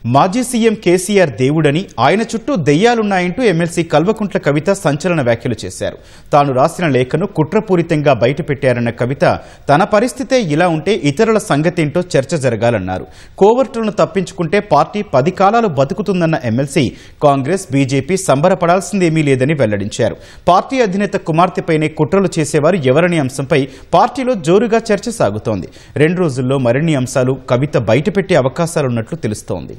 మాజీ సీఎం కేసీఆర్ దేవుడని, ఆయన చుట్టూ దెయ్యాలున్నాయంటూ ఎమ్మెల్సీ కల్వకుంట్ల కవిత సంచలన వ్యాఖ్యలు చేశారు. తాను రాసిన లేఖను కుట్రపూరితంగా బయటపెట్టారన్న కవిత తన పరిస్థితే ఇలా ఉంటే ఇతరుల సంగతేంటో చర్చ జరగాలన్నారు. కోవర్టులను తప్పించుకుంటే పార్టీ 10 కాలాలు బతుకుతుందన్న ఎమ్మెల్సీ కాంగ్రెస్, బీజేపీ సంబరపడాల్సిందేమీ లేదని వెల్లడించారు. పార్టీ అధినేత కుమార్తెపైనే కుట్రలు చేసేవారు ఎవరనే అంశంపై పార్టీలో జోరుగా చర్చ సాగుతోంది. 2 రోజుల్లో మరిన్ని అంశాలు కవిత బయటపెట్టే అవకాశాలున్నట్లు తెలుస్తోంది.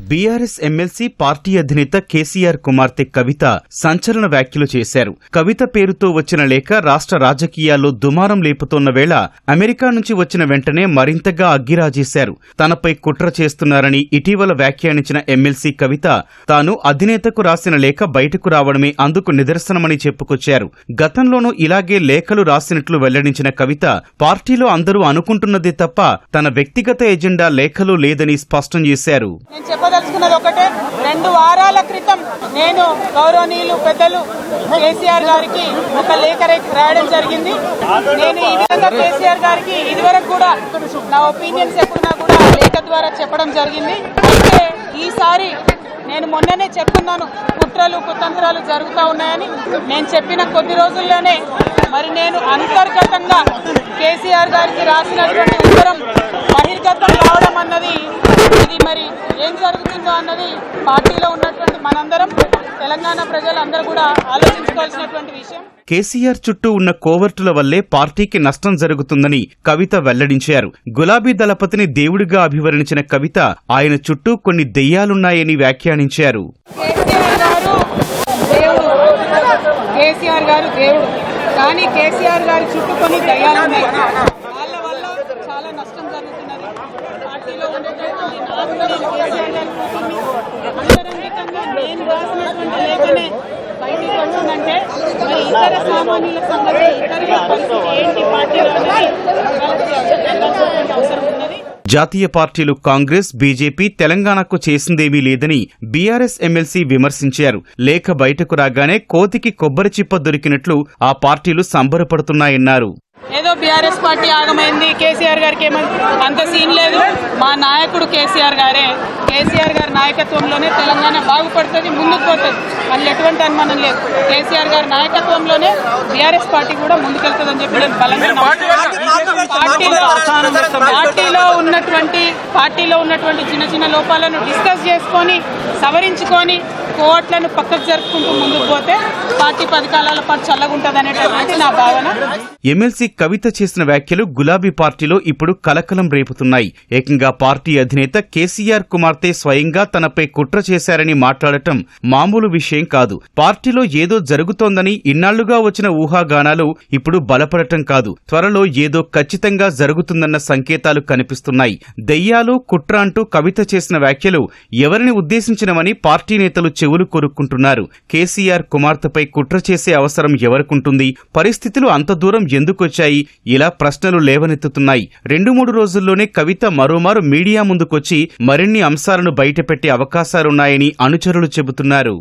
బీఆర్ఎస్ ఎమ్మెల్సీ పార్టీ అధినేత కేసీఆర్ కుమార్తె కవిత సంచలన వ్యాఖ్యలు చేశారు. కవిత పేరుతో వచ్చిన లేఖ రాష్ట్ర రాజకీయాల్లో దుమారం లేపుతోన్న వేళ అమెరికా నుంచి వచ్చిన వెంటనే మరింతగా అగ్గిరాజేశారు. తనపై కుట్ర చేస్తున్నారని ఇటీవల వ్యాఖ్యానించిన ఎమ్మెల్సీ కవిత తాను అధినేతకు రాసిన లేఖ బయటకు రావడమే అందుకు నిదర్శనమని చెప్పుకొచ్చారు. గతంలోనూ ఇలాగే లేఖలు రాసినట్లు వెల్లడించిన కవిత పార్టీలో అందరూ అనుకుంటున్నదే తప్ప తన వ్యక్తిగత ఎజెండా లేఖలో లేదని స్పష్టం చేశారు. చెప్పదలుచుకున్నది ఒకటే, 2 వారాల క్రితం నేను గౌరవనీయులు పెద్దలు కేసీఆర్ గారికి ఒక లేఖ రాయడం జరిగింది. నేను ఈ విధంగా కేసీఆర్ గారికి ఇదివరకు కూడా నా ఒపీనియన్స్ ఎప్పుడున్నా కూడా లేఖ ద్వారా చెప్పడం జరిగింది. అయితే ఈసారి నేను మొన్ననే చెప్పుకున్నాను, కుట్రలు కుతంత్రాలు జరుగుతూ ఉన్నాయని. నేను చెప్పిన కొద్ది రోజుల్లోనే మరి నేను అంతర్గతంగా కేసీఆర్ గారికి రాసినటువంటి ఉత్తరం బహిర్గతం కావడం అన్నది, ఇది మరి ఏం జరుగుతుందో అన్నది పార్టీలో ఉన్నటువంటి మనందరం, తెలంగాణ ప్రజలందరూ కూడా ఆలోచించుకోవాల్సినటువంటి విషయం. కేసీఆర్ చుట్టూ ఉన్న కోవర్టుల వల్లే పార్టీకి నష్టం జరుగుతుందని కవిత వెల్లడించారు. గులాబీ దళపతిని దేవుడిగా అభివర్ణించిన కవిత ఆయన చుట్టూ కొన్ని దెయ్యాలున్నాయని వ్యాఖ్యానించారు. కేసీఆర్ గారు దేవుడు, కానీ కేసీఆర్ గారి చుట్టూ కొన్ని దయ్యాలున్నాయి. వాళ్ళ వల్ల చాలా నష్టం జరుగుతున్నది. పార్టీలో ఉండేటటువంటి కేసీఆర్ గారి కూతుర్ని అంతరంగికంగా నేను రాసినటువంటి లేఖనే బయటికి వచ్చిందంటే మరి ఇతర సామాన్యుల సంగతి, ఇతరుల పరిస్థితి ఏంటి పార్టీలో అవసరం ఉన్నది. జాతీయ పార్టీలు కాంగ్రెస్, బీజేపీ తెలంగాణకు చేసిందేమీ లేదని బీఆర్ఎస్ ఎమ్మెల్సీ విమర్శించారు. లేఖ బయటకు రాగానే కోతికి కొబ్బరి చిప్ప దొరికినట్లు ఆ పార్టీలు సంబరపడుతున్నాయన్నారు. ఏదో బీఆర్ఎస్ పార్టీ ఆగమైంది, కేసీఆర్ గారికి అంత సీన్ లేదు. మా నాయకుడు కేసీఆర్ గారే, కేసీఆర్ గారి నాయకత్వంలోనే తెలంగాణ బాగుపడుతుంది, ముందుకు పోతుంది. అందులో ఎటువంటి అనుమానం లేదు. కేసీఆర్ గారి నాయకత్వంలోనే బీఆర్ఎస్ పార్టీ కూడా ముందుకెళ్తుందని చెప్పి నేను బలంగా పార్టీలో ఉన్నటువంటి చిన్న చిన్న లోపాలను డిస్కస్ చేసుకొని సవరించుకొని కోట్లను పక్కకు జరుపుకుంటూ ముందుకు పోతే పార్టీ 10 కాలాల పాటు చల్లగుంటదనేటటువంటి నా భావన. ఎమ్మెల్సీ కవిత చేసిన వ్యాఖ్యలు గులాబీ పార్టీలో ఇప్పుడు కలకలం రేపుతున్నాయి. ఏకంగా పార్టీ అధినేత కేసీఆర్ కుమార్తె స్వయంగా తనపై కుట్ర చేశారని మాట్లాడటం మామూలు విషయం కాదు. పార్టీలో ఏదో జరుగుతోందని ఇన్నాళ్లుగా వచ్చిన ఊహాగానాలు ఇప్పుడు బలపడటం కాదు, త్వరలో ఏదో ఖచ్చితంగా జరుగుతుందన్న సంకేతాలు కనిపిస్తున్నాయి. దెయ్యాలు, కుట్ర అంటూ కవిత చేసిన వ్యాఖ్యలు ఎవరిని ఉద్దేశించినవని పార్టీ నేతలు చెవులు కొరుక్కుంటున్నారు. కేసీఆర్ కుమార్తెపై కుట్ర చేసే అవసరం ఎవరికుంటుంది? పరిస్థితులు అంత దూరం ఎందుకొచ్చాయి? ఇలా ప్రశ్నలు లేవనెత్తుతున్నాయి. 2-3 రోజుల్లోనే కవిత మరోమారు మీడియా ముందుకొచ్చి మరిన్ని అంశాలను బయటపెట్టే అవకాశాలున్నాయని అనుచరులు చెబుతున్నారు.